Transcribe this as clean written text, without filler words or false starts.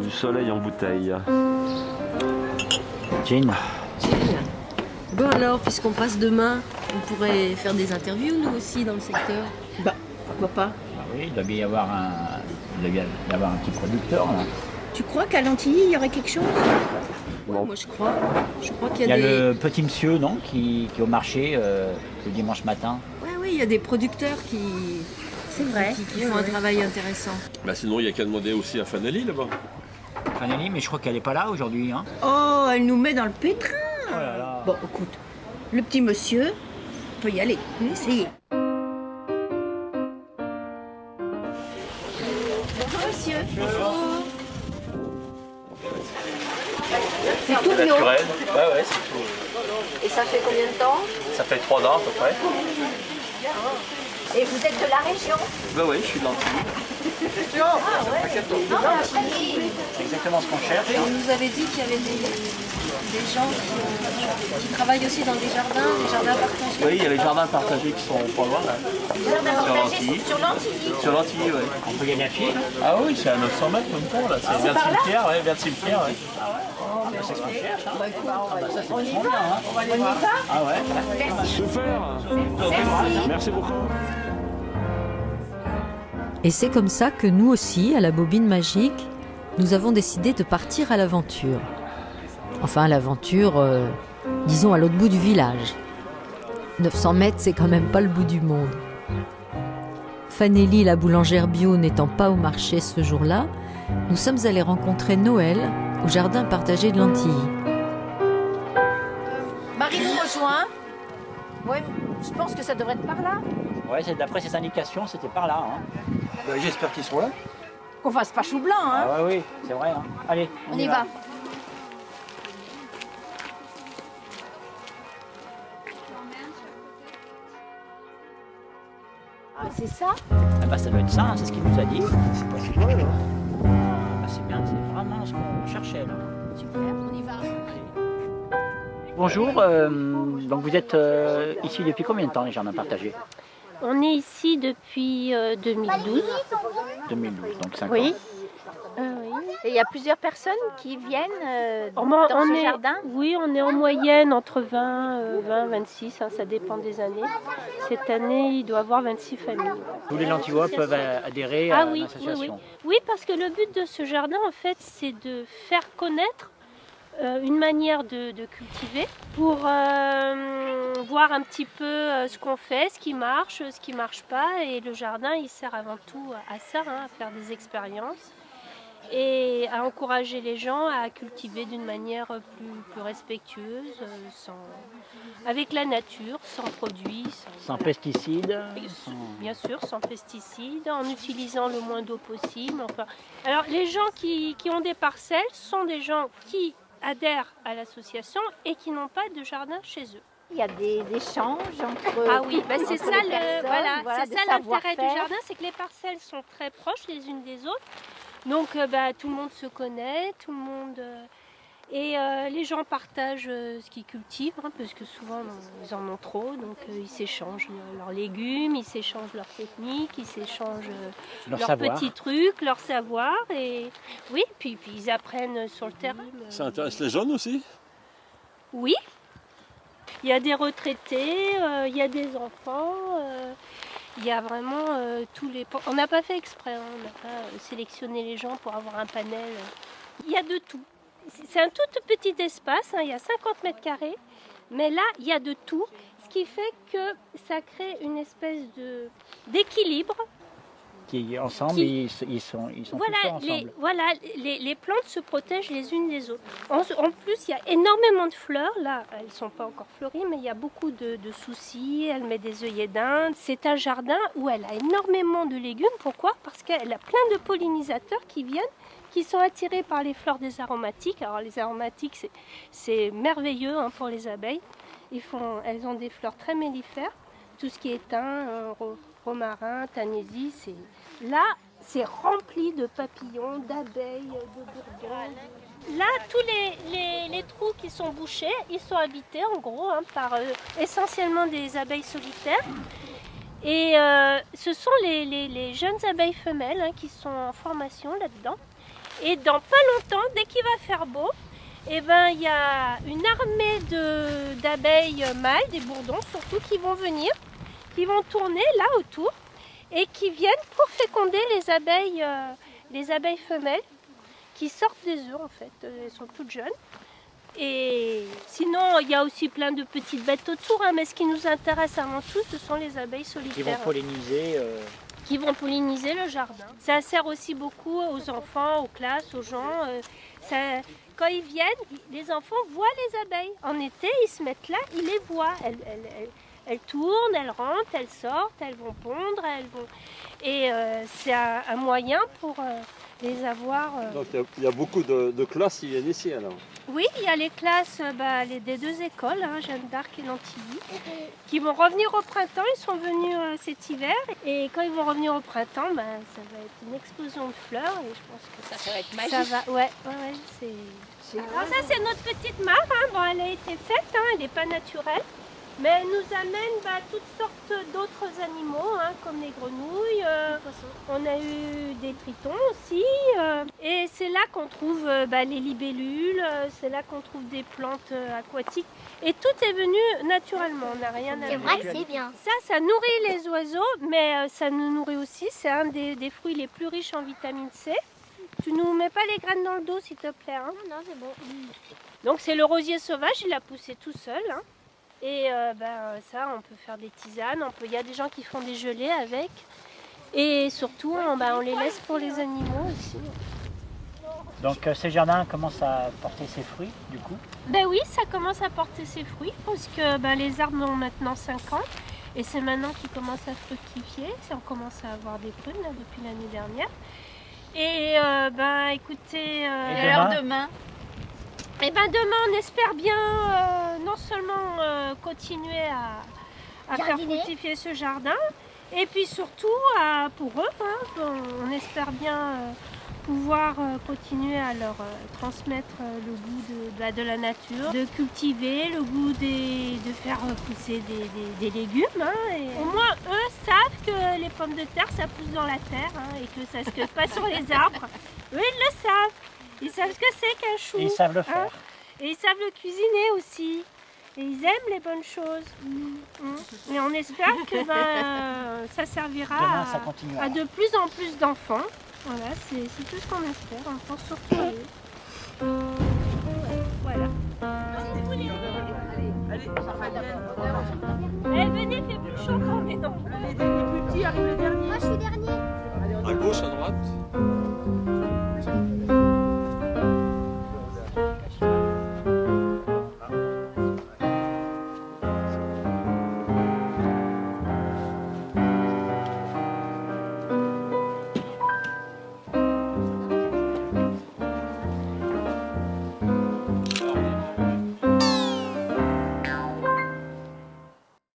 du soleil en bouteille. Jean. Bon alors, puisqu'on passe demain, on pourrait faire des interviews nous aussi dans le secteur. Bah, pourquoi pas? Ah oui, il doit bien y avoir un petit producteur là. Tu crois qu'à Lantilly, il y aurait quelque chose? Bon. Moi je crois qu'il Il y a y a des... le petit monsieur, non, qui est au marché le dimanche matin. Oui, il y a des producteurs qui font un travail intéressant. Bah sinon, il n'y a qu'à demander aussi à Fanelli là-bas. Fanelli, mais je crois qu'elle n'est pas là aujourd'hui. Hein. Oh, elle nous met dans le pétrin. Oh là là. Bon, écoute, le petit monsieur peut y aller, essayez. Bonjour monsieur. C'est tout bio. Ouais, c'est tout. Et ça fait combien de temps? Ça fait 3 ans à peu près. Et vous êtes de la région? Bah oui, je suis de l'Antilly. C'est exactement ce qu'on cherche. On nous avait dit qu'il y avait des gens qui travaillent aussi dans des jardins partagés. Oui, il y a les jardins partagés qui sont pas loin là. Sur l'Antilly. Sur l'Antilly. Sur l'Antilly, oui. On peut y aller à pied. Ah oui, c'est à 900 mètres même temps là. C'est vers le cimetière, ouais, vers le cimetière, ouais. C'est ce qu'on cherche. Hein. Ça, c'est On y vachement bien. Hein. On y va? Ah ouais. Super. Merci beaucoup. Et c'est comme ça que nous aussi, à la Bobine Magique, nous avons décidé de partir à l'aventure. Enfin, à l'aventure, disons à l'autre bout du village. 900 mètres, c'est quand même pas le bout du monde. Fanelli, la boulangère bio, n'étant pas au marché ce jour-là, nous sommes allés rencontrer Noël au jardin partagé de l'Antilly. Marie nous rejoint. Ouais, je pense que ça devrait être par là. Ouais, d'après ses indications, c'était par là. Hein. Bah, j'espère qu'ils sont là. Qu'on fasse pas chou blanc, hein. Ah ouais, oui, c'est vrai. Hein. Allez, On y va. Ah, c'est ça? Ah bah, ça doit être ça, hein, c'est ce qu'il nous a dit. C'est pas si loin là. Bah, c'est bien, c'est vraiment ce qu'on cherchait là. Super, on y va. Bonjour, donc vous êtes ici depuis combien de temps les jardins partagés? On est ici depuis 2012. 2012, donc 5 Oui. ans. Oui. Et il y a plusieurs personnes qui viennent On dans ce est, jardin? oui, on est en moyenne entre 20, 26, hein, ça dépend des années. Cette année, il doit y avoir 26 familles. Tous les Lantillois peuvent adhérer Ah à oui, l'association. oui, parce que le but de ce jardin, en fait, c'est de faire connaître une manière de cultiver pour voir un petit peu ce qu'on fait, ce qui marche pas. Et le jardin, il sert avant tout à ça, hein, à faire des expériences et à encourager les gens à cultiver d'une manière plus respectueuse, avec la nature, sans produits. Sans pesticides. Bien sûr, sans pesticides, en utilisant le moins d'eau possible. Enfin, alors, les gens qui ont des parcelles sont des gens qui adhèrent à l'association et qui n'ont pas de jardin chez eux. Il y a des échanges entre. Ah oui, bah c'est entre ça, les personnes, c'est des ça l'intérêt du savoir-faire. jardin, c'est que les parcelles sont très proches les unes des autres. Donc tout le monde se connaît, tout le monde... et les gens partagent ce qu'ils cultivent, hein, parce que souvent ils en ont trop, donc ils s'échangent leurs légumes, ils s'échangent leurs techniques, ils s'échangent leurs petits trucs, leur savoir. Et oui, puis ils apprennent sur le terrain. Ça intéresse les jeunes aussi? Oui. Il y a des retraités, il y a des enfants, il y a vraiment tous les... On n'a pas fait exprès, hein, on n'a pas sélectionné les gens pour avoir un panel. Il y a de tout. C'est un tout petit espace, hein, il y a 50 mètres carrés, mais là, il y a de tout, ce qui fait que ça crée une espèce d'équilibre. Qui ensemble, ils sont Voilà, tous ensemble. Les plantes se protègent les unes des autres. En plus, il y a énormément de fleurs. Là, elles ne sont pas encore fleuries, mais il y a beaucoup de soucis. Elle met des œillets d'Inde. C'est un jardin où elle a énormément de légumes. Pourquoi? Parce qu'elle a plein de pollinisateurs qui viennent, qui sont attirés par les fleurs des aromatiques. Alors les aromatiques, c'est merveilleux, hein, pour les abeilles. Elles ont des fleurs très mellifères. Tout ce qui est thym, romarin, tanaisie, là, c'est rempli de papillons, d'abeilles, de bourdons. Là, tous les trous qui sont bouchés, ils sont habités en gros, hein, par essentiellement des abeilles solitaires. Et ce sont les jeunes abeilles femelles, hein, qui sont en formation là-dedans. Et dans pas longtemps, dès qu'il va faire beau, eh ben, il y a une armée d'abeilles mâles, des bourdons surtout, qui vont venir, qui vont tourner là autour et qui viennent pour féconder les abeilles femelles qui sortent des œufs en fait. Elles sont toutes jeunes. Et sinon, il y a aussi plein de petites bêtes autour, hein, mais ce qui nous intéresse avant tout, ce sont les abeilles solitaires. Qui vont polliniser. Qui vont polliniser le jardin. Ça sert aussi beaucoup aux enfants, aux classes, aux gens. Quand ils viennent, les enfants voient les abeilles. En été, ils se mettent là, ils les voient. Elles tournent, elles rentrent, elles sortent, elles vont pondre. Et c'est un moyen pour les avoir. Donc il y a beaucoup de classes qui viennent ici alors. Oui, il y a les classes des deux écoles, hein, Jeanne d'Arc et Nantilly, qui vont revenir au printemps. Ils sont venus cet hiver. Et quand ils vont revenir au printemps, ça va être une explosion de fleurs. Et je pense que Ça va être magique. ça va. Ouais, alors ça, c'est notre petite mare. Hein. Bon, elle a été faite, hein, elle n'est pas naturelle. Mais elle nous amène toutes sortes d'autres animaux, hein, comme les grenouilles. On a eu des tritons aussi. Et c'est là qu'on trouve les libellules, c'est là qu'on trouve des plantes aquatiques. Et tout est venu naturellement, on n'a rien à C'est vrai que c'est bien. Ça nourrit les oiseaux, mais ça nous nourrit aussi. C'est un des fruits les plus riches en vitamine C. Tu nous mets pas les graines dans le dos, s'il te plaît. Hein. Non, c'est bon. Donc c'est le rosier sauvage, il a poussé tout seul. Hein. Et ça, on peut faire des tisanes, il y a des gens qui font des gelées avec. Et surtout, on les laisse pour les animaux aussi. Donc ces jardins commencent à porter ses fruits, du coup. Ben oui, ça commence à porter ses fruits, parce que les arbres ont maintenant 5 ans. Et c'est maintenant qu'ils commencent à fructifier. On commence à avoir des prunes là, depuis l'année dernière. Et écoutez... Et alors demain Et demain, on espère bien non seulement continuer à faire fructifier ce jardin, et puis surtout pour eux, hein, on espère bien pouvoir continuer à leur transmettre le goût de la nature, de cultiver, le goût de faire pousser des légumes. Hein, et au moins, eux savent que les pommes de terre, ça pousse dans la terre, hein, et que ça ne se cueille pas sur les arbres. Eux, ils le savent. Ils savent ce que c'est qu'un chou. Et ils savent le faire. Hein, et ils savent le cuisiner aussi. Et ils aiment les bonnes choses. Et on espère que ça servira Demain, ça continuera. à de plus en plus d'enfants. Voilà, c'est tout ce qu'on espère. On pense surtout à eux. Voilà. Allez, venez, il fait plus chaud quand on est dans. Moi, je suis dernier. À gauche, à droite.